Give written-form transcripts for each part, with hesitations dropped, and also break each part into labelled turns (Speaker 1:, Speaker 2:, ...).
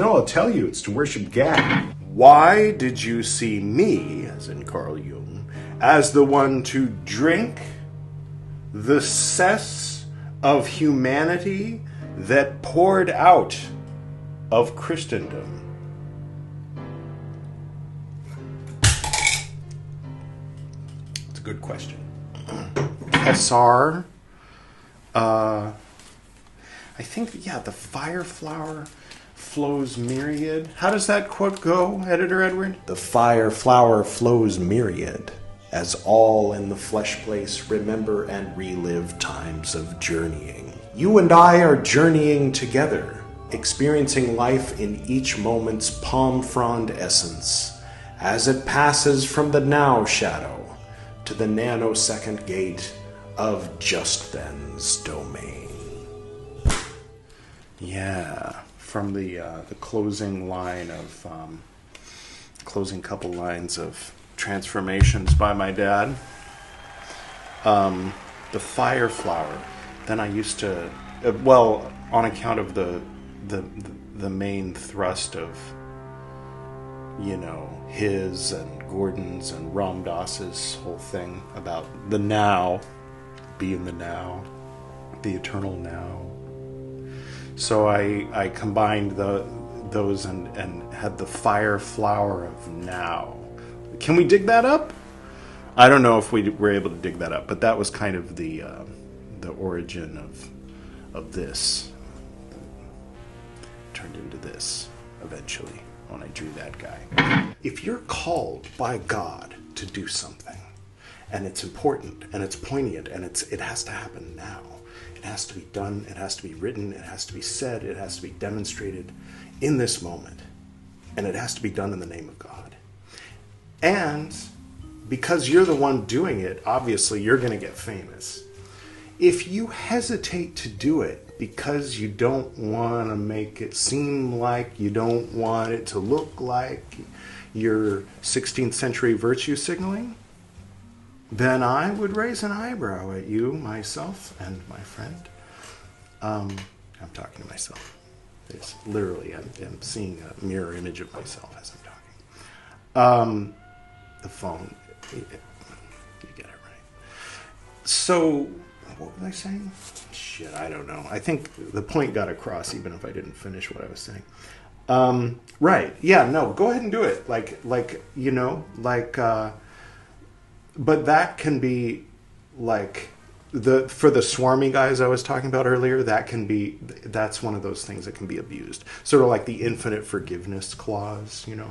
Speaker 1: No, I'll tell you, it's to worship Gad. Why did you see me, as in Carl Jung, as the one to drink the cess of humanity that poured out of Christendom? It's a good question. Kessar, I think, yeah, the fire flower flows myriad. How does that quote go, Editor Edward? The fire flower flows myriad, as all in the flesh place remember and relive times of journeying. You and I are journeying together, experiencing life in each moment's palm frond essence, as it passes from the now shadow to the nanosecond gate of just then's domain. Yeah, from the closing line of closing couple lines of Transformations by my dad. The fire flower. Then I used to, well, on account of the main thrust of, you know, his and Gordon's and Ram Dass's whole thing about the now, being the now, the eternal now. So I combined those and had the fire flower of now. Can we dig that up? I don't know if we were able to dig that up, but that was kind of the origin of this. Turned into this eventually when I drew that guy. If you're called by God to do something, and it's important, and it's poignant, and it has to happen now. It has to be done, it has to be written, it has to be said, it has to be demonstrated in this moment. And it has to be done in the name of God. And because you're the one doing it, obviously you're going to get famous. If you hesitate to do it because you don't want to make it seem like, you don't want it to look like you're 16th century virtue signaling, then I would raise an eyebrow at you, myself, and my friend. I'm talking to myself. It's literally, I'm seeing a mirror image of myself as I'm talking. The phone, you get it right. So, what was I saying? Shit, I don't know. I think the point got across even if I didn't finish what I was saying. Right, yeah, no, go ahead and do it. But that can be like for the swarmy guys I was talking about earlier, that's one of those things that can be abused. Sort of like the infinite forgiveness clause, you know,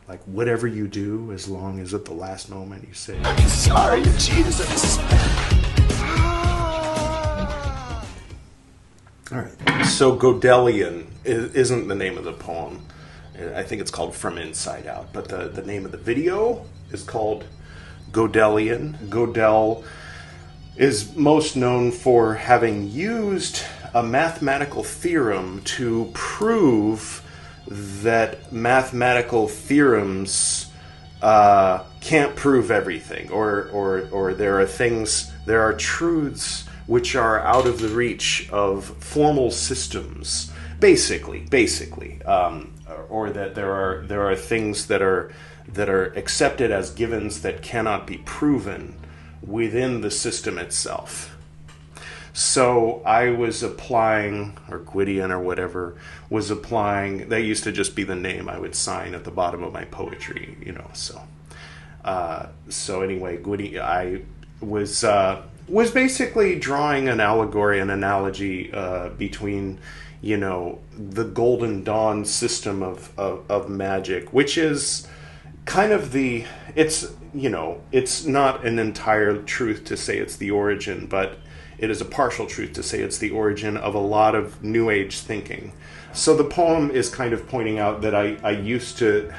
Speaker 1: like whatever you do, as long as at the last moment you say, "I'm sorry, Jesus." All right. So Godelian isn't the name of the poem. I think it's called From Inside Out, but the name of the video is called Godelian. Godel is most known for having used a mathematical theorem to prove that mathematical theorems can't prove everything, or there are truths which are out of the reach of formal systems, basically, or that there are things that are accepted as givens that cannot be proven within the system itself. So I was applying, or Gwydion or whatever, was applying, that used to just be the name I would sign at the bottom of my poetry, you know, so. So anyway, Gwydion, I was basically drawing an allegory, an analogy between, you know, the Golden Dawn system of magic, which is kind of it's not an entire truth to say it's the origin, but it is a partial truth to say it's the origin of a lot of New Age thinking. So the poem is kind of pointing out that I used to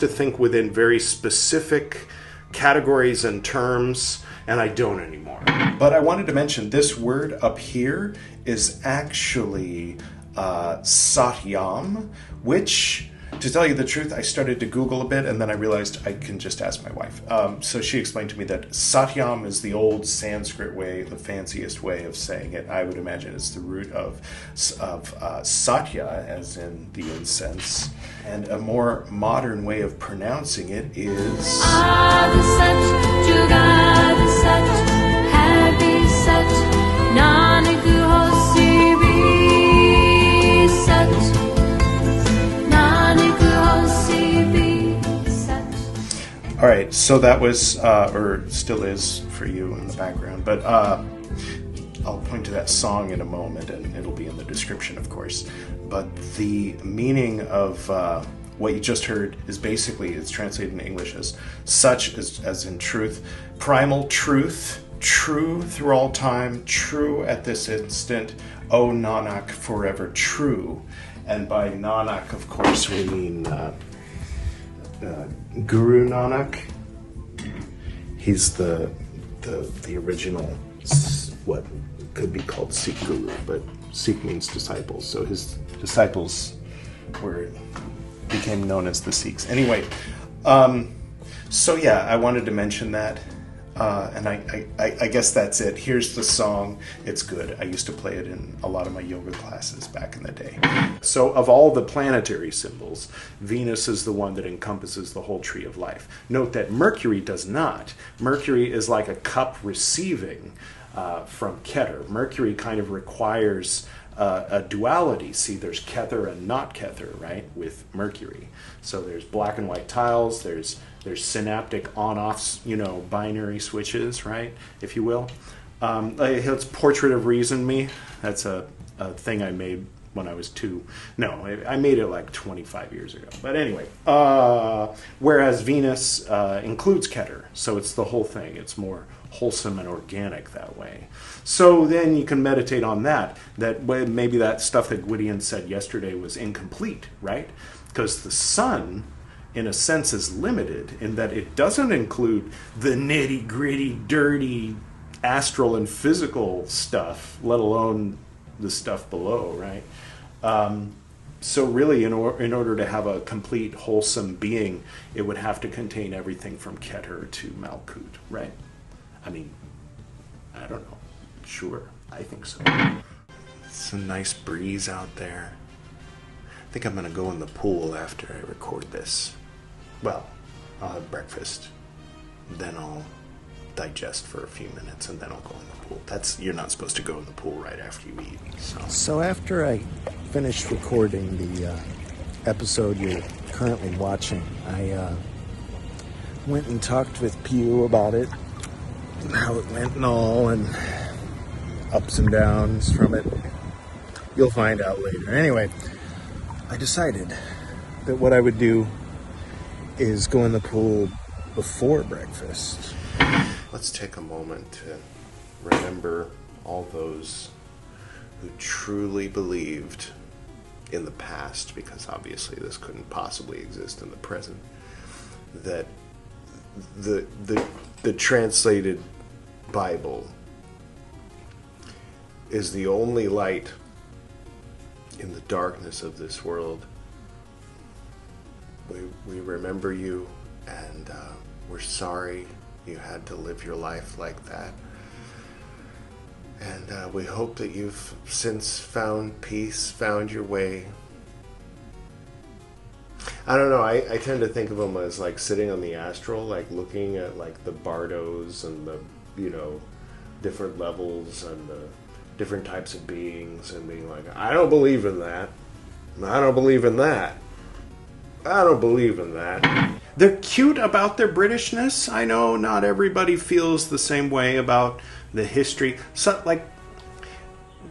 Speaker 1: think within very specific categories and terms, and I don't anymore. But I wanted to mention this word up here is actually satyam, which
Speaker 2: To tell you the truth, I started to Google a bit, and then I realized I can just ask my wife. So she explained to me that Satyam is the old Sanskrit way, the fanciest way of saying it. I would imagine it's the root of Satya, as in the incense. And a more modern way of pronouncing it is... Adi Sat, Jugadi Sat, Happy Sat, Nanak Hosi Bi Sat. All right, so that was, or still is for you in the background, but I'll point to that song in a moment, and it'll be in the description, of course. But the meaning of what you just heard is basically, it's translated in English as such, as in truth, primal truth, true through all time, true at this instant, O Nanak, forever true. And by Nanak, of course, we mean Guru Nanak. He's the original, what could be called Sikh Guru, but Sikh means disciples. So his disciples became known as the Sikhs. Anyway, so yeah, I wanted to mention that. And I guess that's it. Here's the song. It's good. I used to play it in a lot of my yoga classes back in the day. So of all the planetary symbols, Venus is the one that encompasses the whole tree of life. Note that Mercury does not. Mercury is like a cup receiving from Keter. Mercury kind of requires a duality. See, there's Kether and not Kether, right, with Mercury. So there's black and white tiles, there's synaptic on-offs, binary switches, right, if you will. It's Portrait of Reason Me. That's a thing I made when I was 2. No, I made it like 25 years ago. But anyway, whereas Venus includes Keter, so it's the whole thing. It's more wholesome and organic that way. So then you can meditate on that maybe that stuff that Gwydion said yesterday was incomplete, right? Because the sun, in a sense, is limited in that it doesn't include the nitty-gritty, dirty astral and physical stuff, let alone the stuff below, right? So really, in order to have a complete, wholesome being, it would have to contain everything from Keter to Malkut, right? I mean, I don't know. Sure, I think so. It's a nice breeze out there. I think I'm going to go in the pool after I record this. Well, I'll have breakfast, then I'll digest for a few minutes, and then I'll go in the pool. You're not supposed to go in the pool right after you eat. So after I finished recording the episode you're currently watching, I went and talked with Pew about it, how it went and all, and ups and downs from it. You'll find out later. Anyway, I decided that what I would do is go in the pool before breakfast. Let's take a moment to remember all those who truly believed in the past, because obviously this couldn't possibly exist in the present, that the translated Bible is the only light in the darkness of this world. We remember you, and we're sorry you had to live your life like that. And we hope that you've since found peace, found your way. I don't know, I tend to think of them as like sitting on the astral, like looking at like the bardos and the, different levels and the different types of beings, and being like, I don't believe in that. I don't believe in that. I don't believe in that. They're cute about their Britishness. I know not everybody feels the same way about the history. So, like,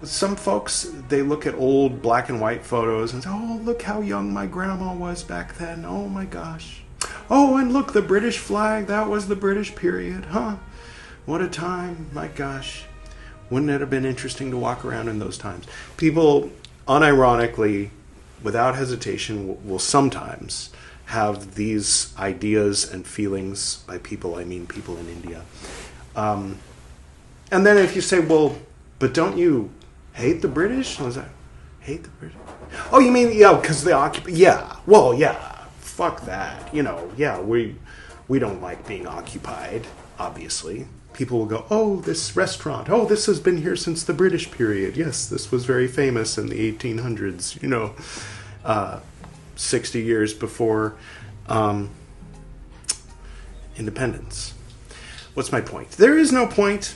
Speaker 2: some folks, they look at old black and white photos and say, oh, look how young my grandma was back then. Oh, my gosh. Oh, and look, the British flag. That was the British period. Huh? What a time. My gosh. Wouldn't it have been interesting to walk around in those times? People, unironically, without hesitation, will sometimes have these ideas and feelings. By people, I mean people in India. And then if you say, well, but don't you hate the British? I was like, hate the British?
Speaker 1: Oh, you mean, yeah, because the occupy... Yeah, well, yeah, fuck that. Yeah, we don't like being occupied, obviously. People will go, oh, this restaurant, oh, this has been here since the British period. Yes, this was very famous in the 1800s, 60 years before independence. What's my point? There is no point.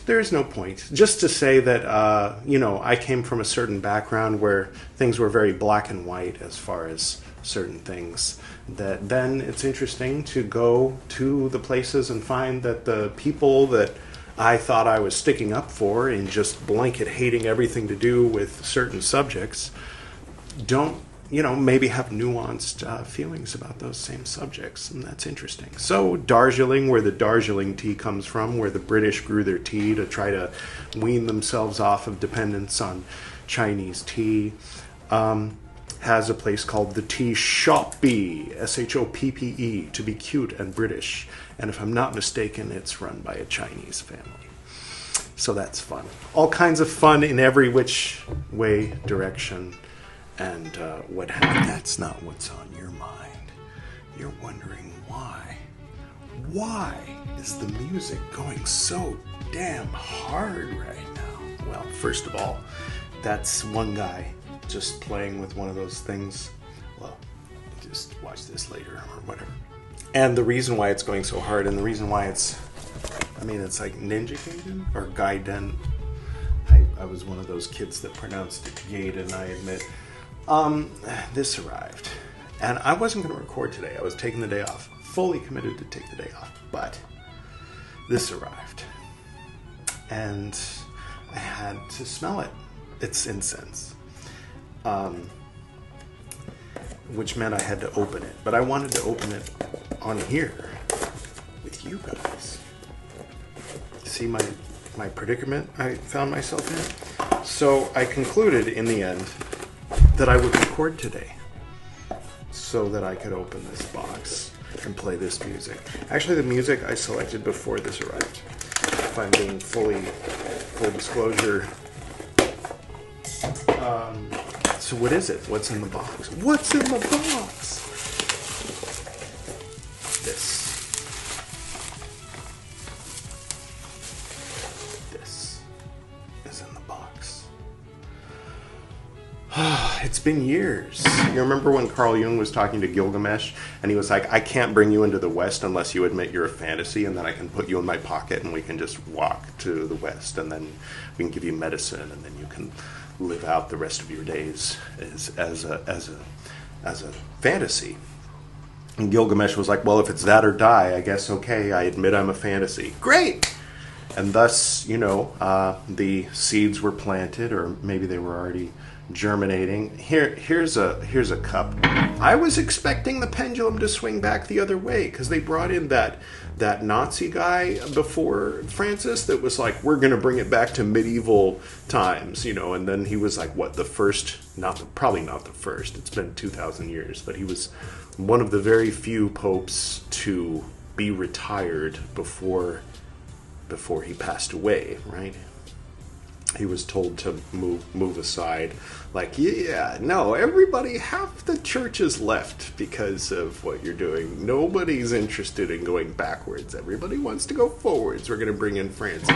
Speaker 1: Just to say that, I came from a certain background where things were very black and white as far as certain things, that then it's interesting to go to the places and find that the people that I thought I was sticking up for and just blanket hating everything to do with certain subjects don't, maybe have nuanced feelings about those same subjects, and that's interesting. So Darjeeling, where the Darjeeling tea comes from, where the British grew their tea to try to wean themselves off of dependence on Chinese tea, has a place called the Tea Shoppe, Shoppe, to be cute and British. And if I'm not mistaken, it's run by a Chinese family. So that's fun. All kinds of fun in every which way, direction, and what have you. That's not what's on your mind. You're wondering why. Why is the music going so damn hard right now? Well, first of all, that's one guy just playing with one of those things. Well, just watch this later or whatever. And the reason why it's going so hard, and the reason why it's like Ninja Gaiden or Gaiden. I was one of those kids that pronounced it Gaiden, I admit. This arrived. And I wasn't going to record today. I was taking the day off. Fully committed to take the day off. But this arrived. And I had to smell it. It's incense. Which meant I had to open it. But I wanted to open it on here with you guys. See my predicament I found myself in? So I concluded in the end that I would record today so that I could open this box and play this music. Actually, the music I selected before this arrived. If I'm being full disclosure. So what is it? What's in the box? What's in the box? This is in the box. It's been years. You remember when Carl Jung was talking to Gilgamesh and he was like, I can't bring you into the West unless you admit you're a fantasy, and then I can put you in my pocket and we can just walk to the West, and then we can give you medicine, and then you can live out the rest of your days as a fantasy. And Gilgamesh was like, well, if it's that or die, I guess okay, I admit I'm a fantasy. Great! And thus, the seeds were planted, or maybe they were already germinating. Here's a cup. I was expecting the pendulum to swing back the other way, because they brought in that Nazi guy before Francis that was like, we're going to bring it back to medieval times, and then he was like, what, probably not the first, it's been 2,000 years, but he was one of the very few popes to be retired before he passed away, right? He was told to move aside. Like, everybody, half the church is left because of what you're doing. Nobody's interested in going backwards. Everybody wants to go forwards. We're going to bring in Francis.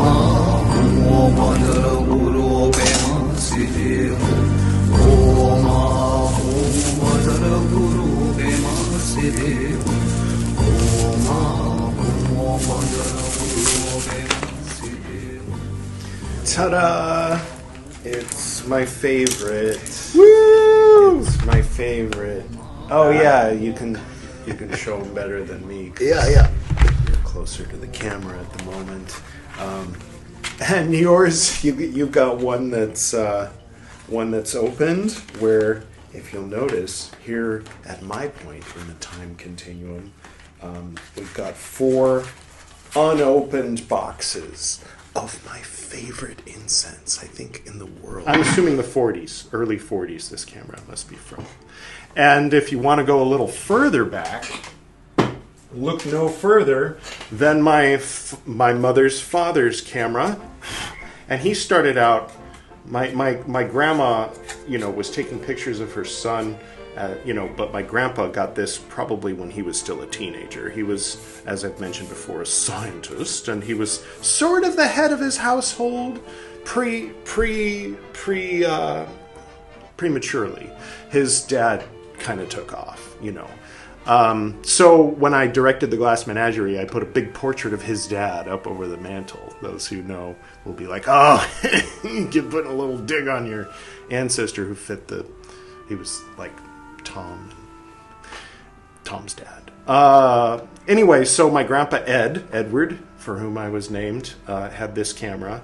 Speaker 3: Om
Speaker 2: Ta-da! It's my favorite.
Speaker 1: Woo!
Speaker 2: It's my favorite. Oh yeah, you can show them better than me.
Speaker 1: Yeah.
Speaker 2: You're closer to the camera at the moment. And yours, you've got one that's opened. Where, if you'll notice, here at my point in the time continuum, we've got 4 unopened boxes of my favorite incense, I think, in the world.
Speaker 1: I'm assuming the 40s, early 40s, this camera must be from. And if you want to go a little further back, look no further than my mother's father's camera. And he started out, my grandma, was taking pictures of her son, but my grandpa got this probably when he was still a teenager. He was, as I've mentioned before, a scientist, and he was sort of the head of his household prematurely. His dad kind of took off, So when I directed The Glass Menagerie, I put a big portrait of his dad up over the mantle. Those who know will be like, oh, you're putting a little dig on your ancestor who he was like Tom's dad. Anyway, so my grandpa Edward, for whom I was named, had this camera.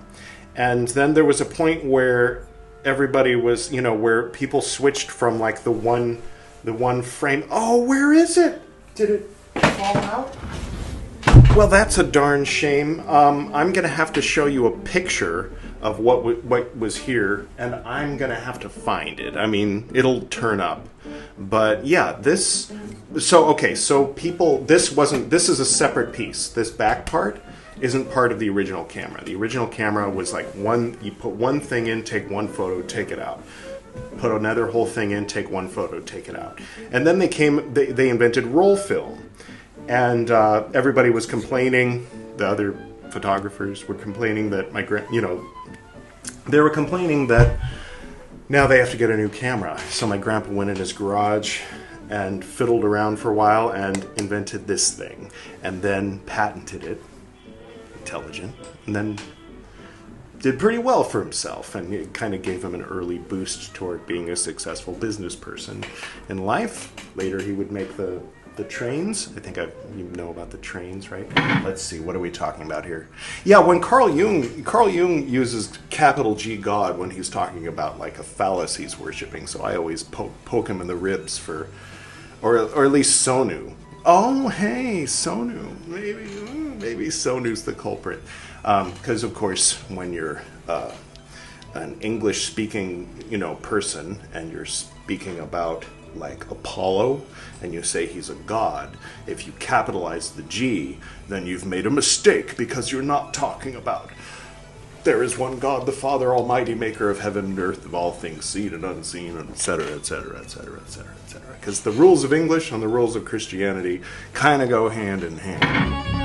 Speaker 1: And then there was a point where everybody was, where people switched from like the one frame. Oh, where is it? Did it fall out? Well, that's a darn shame. I'm going to have to show you a picture of what was here, and I'm going to have to find it. I mean, it'll turn up. But yeah, this is a separate piece. This back part isn't part of the original camera. The original camera was like you put one thing in, take one photo, take it out. Put another whole thing in, take one photo, take it out. And then they invented roll film. And everybody was complaining, the other photographers were complaining that they were complaining that now they have to get a new camera. So my grandpa went in his garage and fiddled around for a while and invented this thing. And then patented it, intelligent, and then did pretty well for himself, and it kind of gave him an early boost toward being a successful business person in life. Later he would make the trains. I think you know about the trains, right? Let's see, what are we talking about here? Yeah, when Carl Jung uses capital G God when he's talking about like a phallus he's worshipping, so I always poke him in the ribs or at least Sonu. Oh, hey, Sonu. Maybe Sonu's the culprit. Because, of course, when you're an English-speaking, person, and you're speaking about, like, Apollo, and you say he's a god, if you capitalize the G, then you've made a mistake, because you're not talking about there is one God, the Father Almighty, maker of heaven and earth, of all things seen and unseen, etc., etc., etc., etc., etc. Because the rules of English and the rules of Christianity kind of go hand in hand.